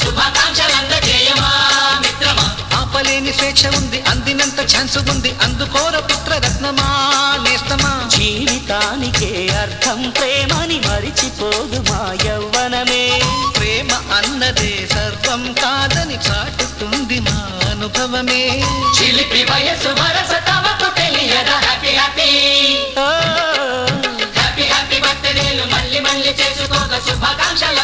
శుభాకాంక్షలందజేయమా మిత్రమా. ఆపలేని స్వేచ్ఛ ఉంది, అందినంత ఛాన్స్ ఉంది, అందుకోర పుత్ర రత్నమా నేస్తమా. జీవితానికే అర్థం ప్రేమని మరిచిపోదు మా యవ్వనమే. ప్రేమ అన్నదే సర్వం కాదని చాటుతుంది మా అనుభవమే. చిలిపి వయసు వరస తమకు తెలియదా. హ్యాపీ హ్యాపీ హ్యాపీ హ్యాపీ బర్త్డేలు మళ్ళీ మళ్ళీ చేసుకోక శుభాకాంక్షల